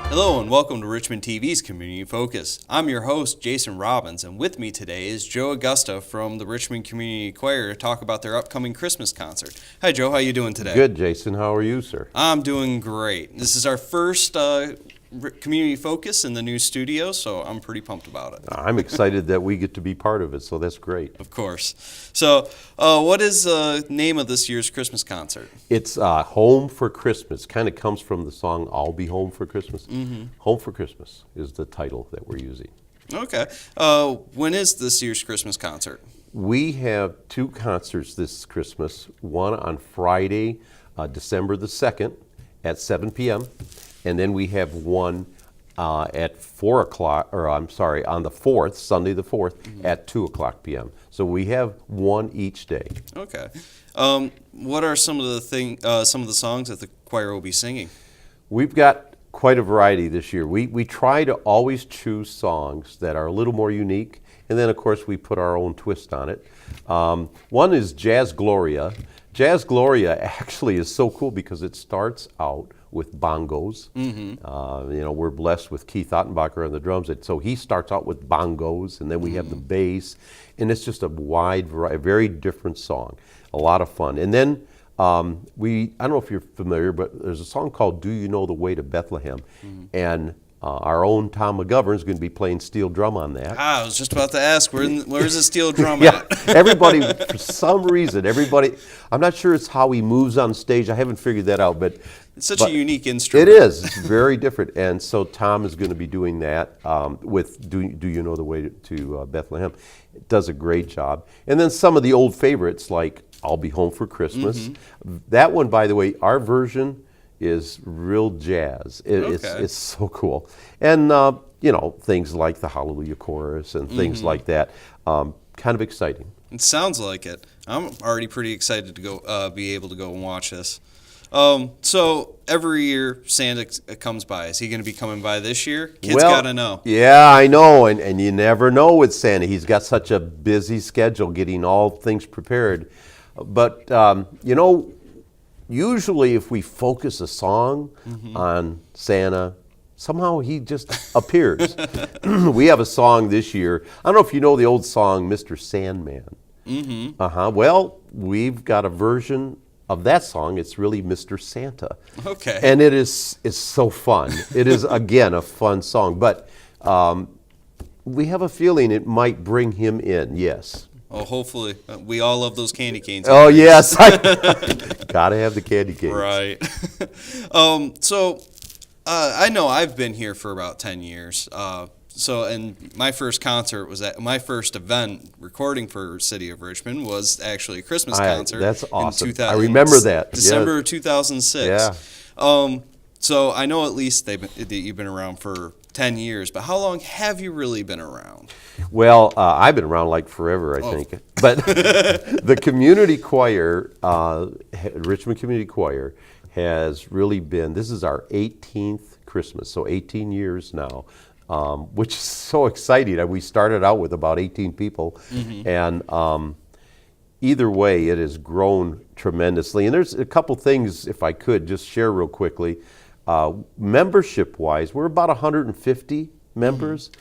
Hello and welcome to Richmond TV's Community Focus. I'm your host, Jason Robbins, and with me today is Joe Augusta from the Richmond Community Choir to talk about their upcoming Christmas concert. Hi Joe, how you doing today? Good, Jason. How are you, sir? I'm doing great. This is our first Community Focus in the new studio, so I'm pretty pumped about it. I'm excited that we get to be part of it, so that's great. Of course. So, what is the name of this year's Christmas concert? It's Home for Christmas. Kind of comes from the song I'll Be Home for Christmas. Mm-hmm. Home for Christmas is the title that we're using. Okay. When is this year's Christmas concert? We have two concerts this Christmas, one on Friday, December the 2nd at 7 p.m., and then we have one at 4 o'clock, or I'm sorry, on the 4th, Sunday the 4th, at 2 o'clock p.m. So we have one each day. Okay. What are some of the songs that the choir will be singing? We've got quite a variety this year. We try to always choose songs that are a little more unique, and then of course we put our own twist on it. One is Jazz Gloria. Jazz Gloria actually is so cool because it starts out with bongos. Mm-hmm. We're blessed with Keith Ottenbacher on the drums, so he starts out with bongos, and then we have the bass, and it's just a wide variety, very different song, a lot of fun. And then I don't know if you're familiar, but there's a song called "Do You Know the Way to Bethlehem," and our own Tom McGovern is going to be playing steel drum on that. I was just about to ask, where's the steel drum Yeah, at? everybody, for some reason, I'm not sure it's how he moves on stage. I haven't figured that out, but It's such a unique instrument. it is. It's very different. And so Tom is going to be doing that with Do You Know the Way to Bethlehem. It does a great job. And then some of the old favorites like I'll Be Home for Christmas. Mm-hmm. That one, by the way, our version is real jazz. It's so cool. And, things like the Hallelujah Chorus and things like that. Kind of exciting. It sounds like it. I'm already pretty excited to go be able to go and watch this. So every year Santa comes by. Is he going to be coming by this year? Kids got to know. Yeah, I know. And you never know with Santa. He's got such a busy schedule getting all things prepared. But, usually if we focus a song on Santa, somehow he just appears. We have a song this year. I don't know if you know the old song, Mr. Sandman. Mm-hmm. Well, we've got a version of that song. It's really Mr. Santa. Okay. And it's so fun. It is, again, a fun song. But we have a feeling it might bring him in, yes. Oh, hopefully. We all love those candy canes. Oh, yes. Gotta have the candy canes. Right. I know I've been here for about 10 years. And my first concert was my first event recording for City of Richmond was actually a Christmas concert. That's awesome. I remember that. December of 2006. Yeah. So I know at least that you've been around for 10 years, but how long have you really been around? Well, I've been around like forever, I think. But the community choir, Richmond Community Choir, has really been, this is our 18th Christmas, so 18 years now, which is so exciting. We started out with about 18 people, and either way, it has grown tremendously. And there's a couple things, if I could just share real quickly. Membership-wise, we're about 150 members.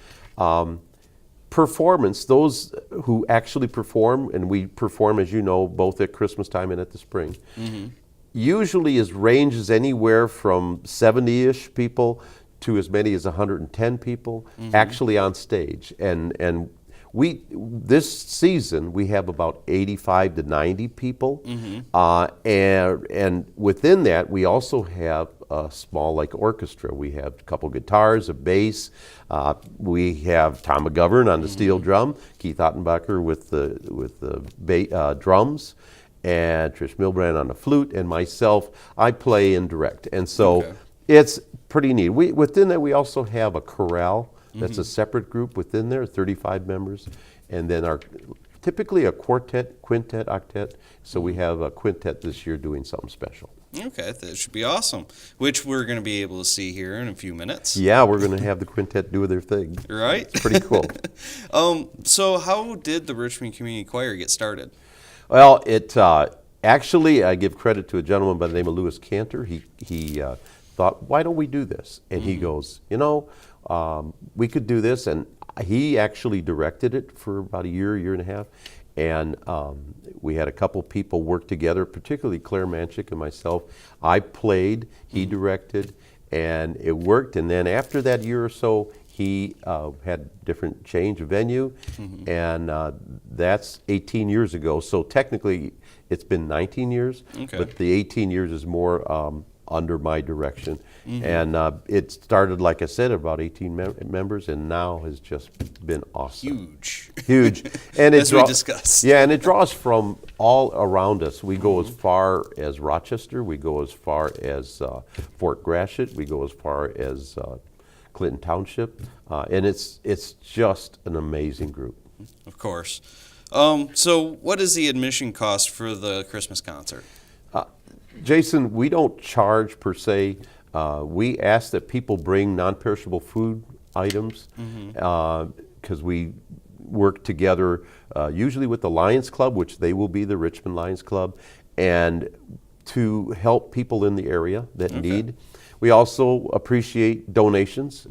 Performance, those who actually perform, and we perform, as you know, both at Christmas time and at the spring, usually ranges anywhere from 70-ish people to as many as 110 people actually on stage. And this season we have about 85 to 90 people, and within that we also have a small orchestra. We have a couple guitars, a bass. We have Tom McGovern on the steel drum, Keith Ottenbacher with the drums, and Trish Milbrand on the flute, and myself. I play and direct, and so it's pretty neat. Within that we also have a chorale. That's a separate group within there, 35 members, and then typically a quartet, quintet, octet. So we have a quintet this year doing something special. Okay, that should be awesome, which we're going to be able to see here in a few minutes. Yeah, we're going to have the quintet do their thing. Right? It's pretty cool. So how did the Richmond Community Choir get started? Well, actually, I give credit to a gentleman by the name of Lewis Cantor. He thought, why don't we do this? And he goes, we could do this. And he actually directed it for about a year and a half. And we had a couple people work together, particularly Claire Manchik and myself. I played, he directed, and it worked. And then after that year or so, he had different change of venue, and that's 18 years ago. So technically, it's been 19 years, but the 18 years is more under my direction. And it started, like I said, about 18 members, and now has just been awesome. Huge. And as we discussed. Yeah, and it draws from all around us. We go as far as Rochester, we go as far as Fort Gratiot, we go as far as Clinton Township, and it's just an amazing group. Of course. So what is the admission cost for the Christmas concert? Jason, we don't charge per se. We ask that people bring non-perishable food items because we work together usually with the Lions Club, which they will be the Richmond Lions Club, and to help people in the area that need. We also appreciate donations.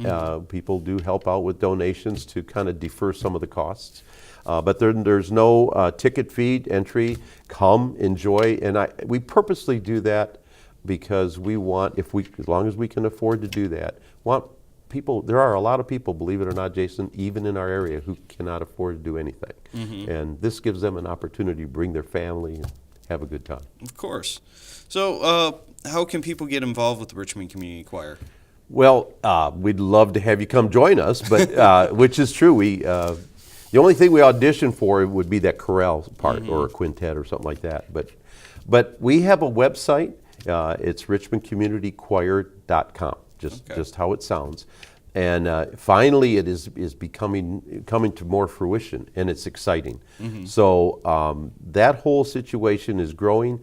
People do help out with donations to kind of defer some of the costs. But there's no ticket fee, entry. Come, enjoy, and we purposely do that because we want, as long as we can afford to do that, want people. There are a lot of people, believe it or not, Jason, even in our area, who cannot afford to do anything, and this gives them an opportunity to bring their family and have a good time. Of course. So, how can people get involved with the Richmond Community Choir? Well, we'd love to have you come join us, but which is true. The only thing we audition for would be that chorale part or a quintet or something like that. But we have a website. It's richmondcommunitychoir.com, just how it sounds. And finally, it is coming to more fruition, and it's exciting. So that whole situation is growing.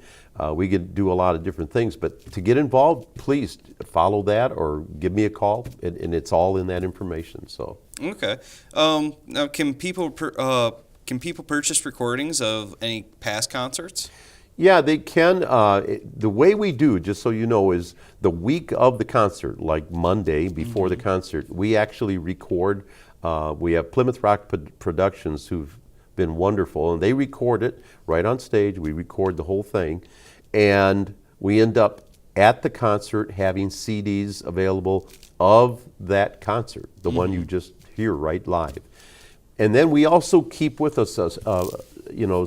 We can do a lot of different things, but to get involved, please follow that or give me a call, and it's all in that information. So okay. Now, can people purchase recordings of any past concerts? Yeah, they can. The way we do, just so you know, is the week of the concert, like Monday before the concert, we actually record. We have Plymouth Rock Productions who've been wonderful, and they record it right on stage. We record the whole thing, and we end up at the concert having CDs available of that concert, the one you just hear right live. And then we also keep with us,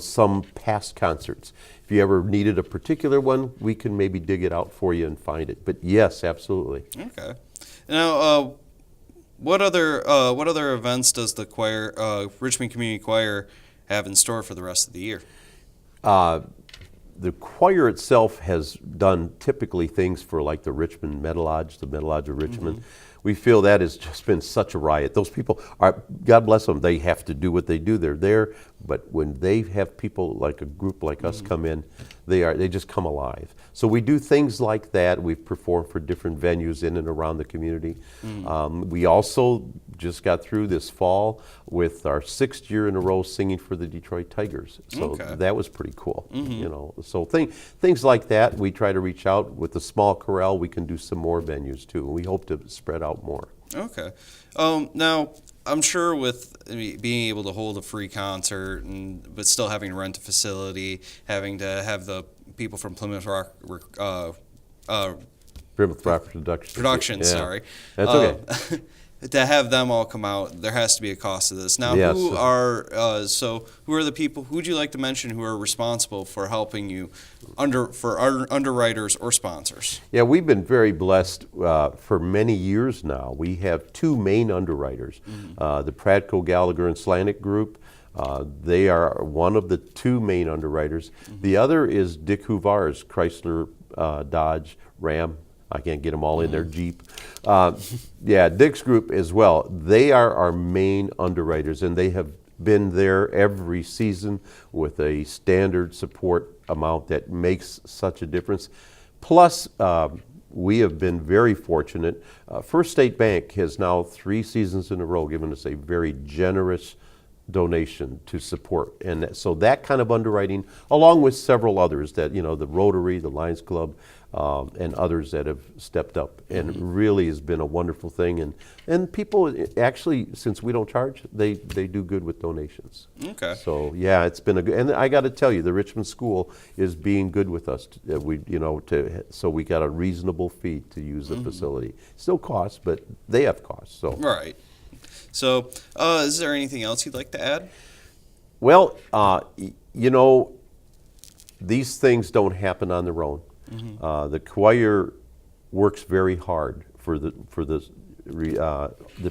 some past concerts. If you ever needed a particular one, we can maybe dig it out for you and find it. But yes, absolutely. Okay. Now, what other events does the choir, Richmond Community Choir, have in store for the rest of the year? The choir itself has done typically things for like the Richmond Metal Lodge, the Metal Lodge of Richmond. We feel that has just been such a riot. Those people are, God bless them, they have to do what they do. They're there, but when they have people like a group like us come in, they just come alive. So we do things like that. We've performed for different venues in and around the community. We also just got through this fall with our 6th year in a row singing for the Detroit Tigers. So that was pretty cool. So things like that, we try to reach out. With the small chorale, we can do some more venues too. We hope to spread out more. Okay. Now, I'm sure with being able to hold a free concert, but still having to rent a facility, having to have the people from Plymouth Rock Productions, sorry. That's okay. To have them all come out, there has to be a cost to this. Now, who are the people? Who would you like to mention who are responsible for helping you, for underwriters or sponsors? Yeah, we've been very blessed for many years now. We have 2 main underwriters, the Pradco Gallagher and Slanik Group. They are one of the 2 main underwriters. The other is Dick Huvar's Chrysler, Dodge, Ram. I can't get them all in their Jeep. Dick's group as well. They are our main underwriters, and they have been there every season with a standard support amount that makes such a difference. Plus, we have been very fortunate. First State Bank has now 3 seasons in a row given us a very generous donation to support. And so that kind of underwriting, along with several others that, the Rotary, the Lions Club, and others that have stepped up, and really has been a wonderful thing. And people actually, since we don't charge, they do good with donations. Okay. So yeah, it's been a good, and I got to tell you, the Richmond School is being good with us. So we got a reasonable fee to use the facility. Still costs, but they have costs. So right. So, is there anything else you'd like to add? Well, these things don't happen on their own. The choir works very hard for the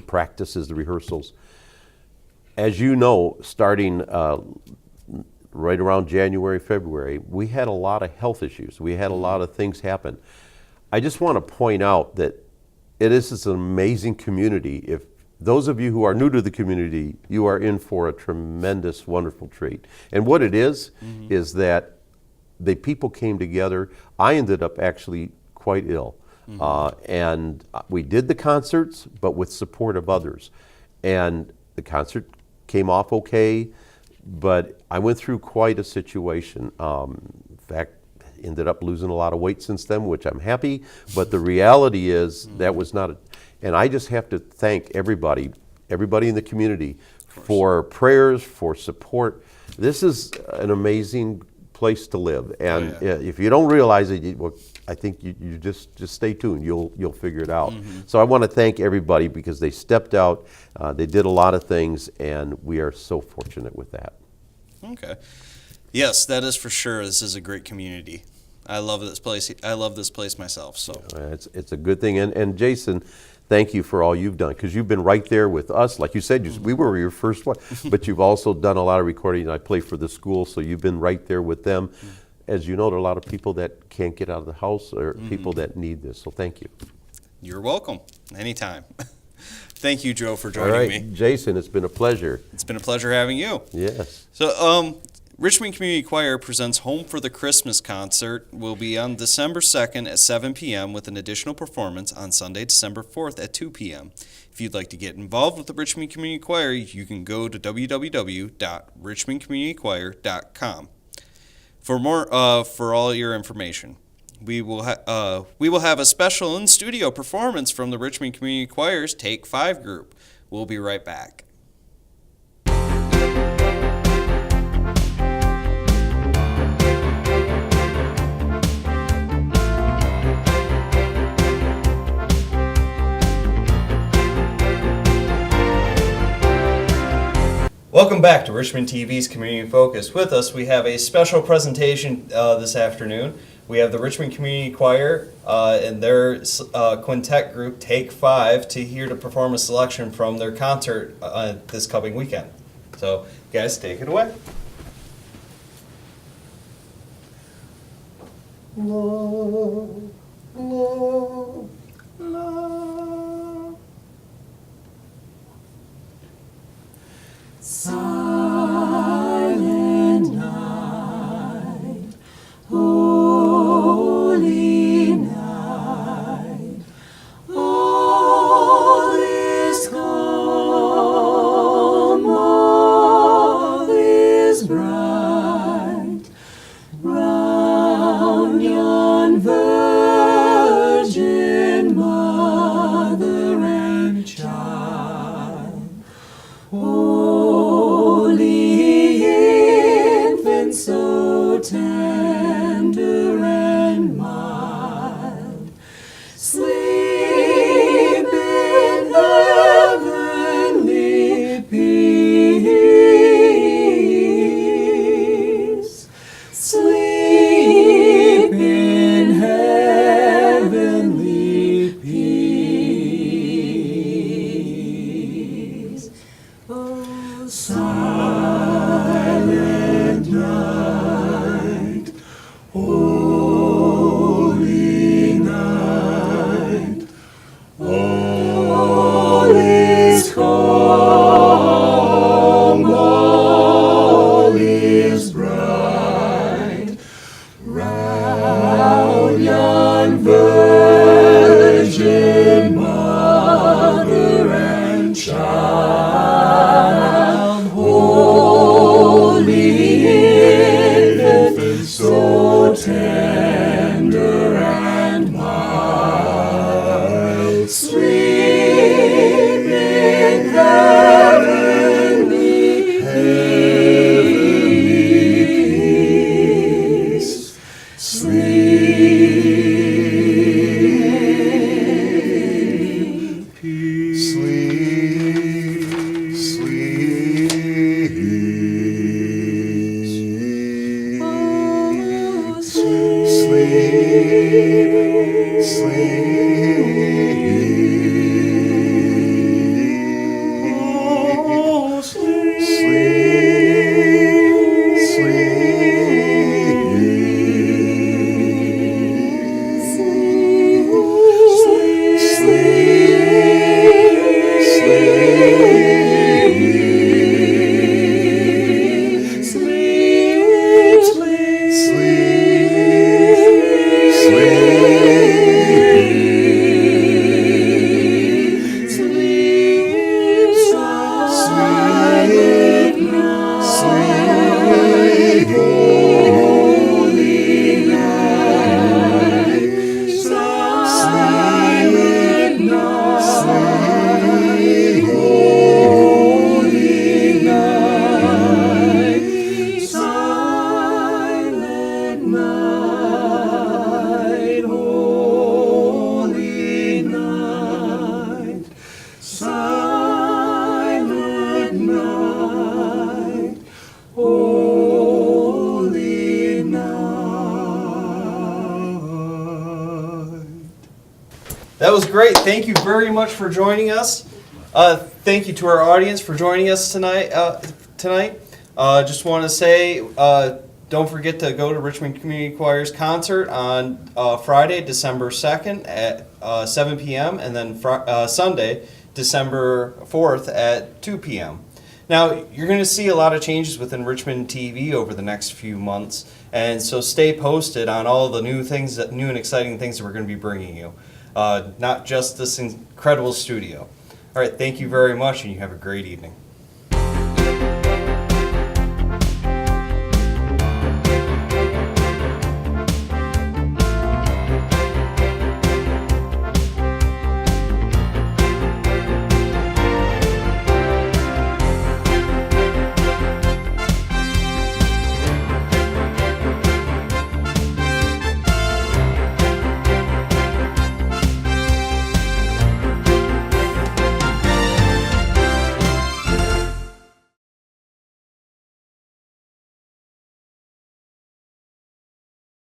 practices, the rehearsals. As you know, starting right around January, February, we had a lot of health issues. We had a lot of things happen. I just want to point out that it is an amazing community. If those of you who are new to the community, you are in for a tremendous, wonderful treat. And what it is that the people came together. I ended up actually quite ill. And we did the concerts, but with support of others. And the concert came off okay, but I went through quite a situation. In fact, ended up losing a lot of weight since then, which I'm happy. But the reality is that was not and I just have to thank everybody in the community for prayers, for support. This is an amazing place to live, and if you don't realize it, I think you just stay tuned. You'll figure it out. So I want to thank everybody because they stepped out. They did a lot of things, and we are so fortunate with that. Okay. Yes, that is for sure. This is a great community. I love this place. I love this place myself. So it's a good thing. And Jason, thank you for all you've done, because you've been right there with us. Like you said, we were your first one, but you've also done a lot of recording. I play for the school, so you've been right there with them. As you know, there are a lot of people that can't get out of the house, or people that need this. So thank you. You're welcome. Anytime. Thank you, Joe, for joining me. Jason, it's been a pleasure. It's been a pleasure having you. Yes. So, Richmond Community Choir presents Home for the Christmas concert. Will be on December 2nd at 7 p.m. with an additional performance on Sunday, December 4th at 2 p.m. If you'd like to get involved with the Richmond Community Choir, you can go to www.richmondcommunitychoir.com for more for all your information. We will have a special in-studio performance from the Richmond Community Choir's Take 5 group. We'll be right back. Welcome back to Richmond TV's Community Focus. With us, we have a special presentation this afternoon. We have the Richmond Community Choir and their quintet group, Take 5, to perform a selection from their concert this coming weekend. So, guys, take it away. Love, love, love. Silent night, holy night, all is calm, all is bright, round yon virgin That was great. Thank you very much for joining us. Thank you to our audience for joining us tonight. Just want to say, don't forget to go to Richmond Community Choir's concert on Friday, December 2nd at 7 p.m. and then Sunday, December 4th at 2 p.m. Now, you're going to see a lot of changes within Richmond TV over the next few months, and so stay posted on all the new and exciting things that we're going to be bringing you. Not just this incredible studio. All right, thank you very much, and you have a great evening.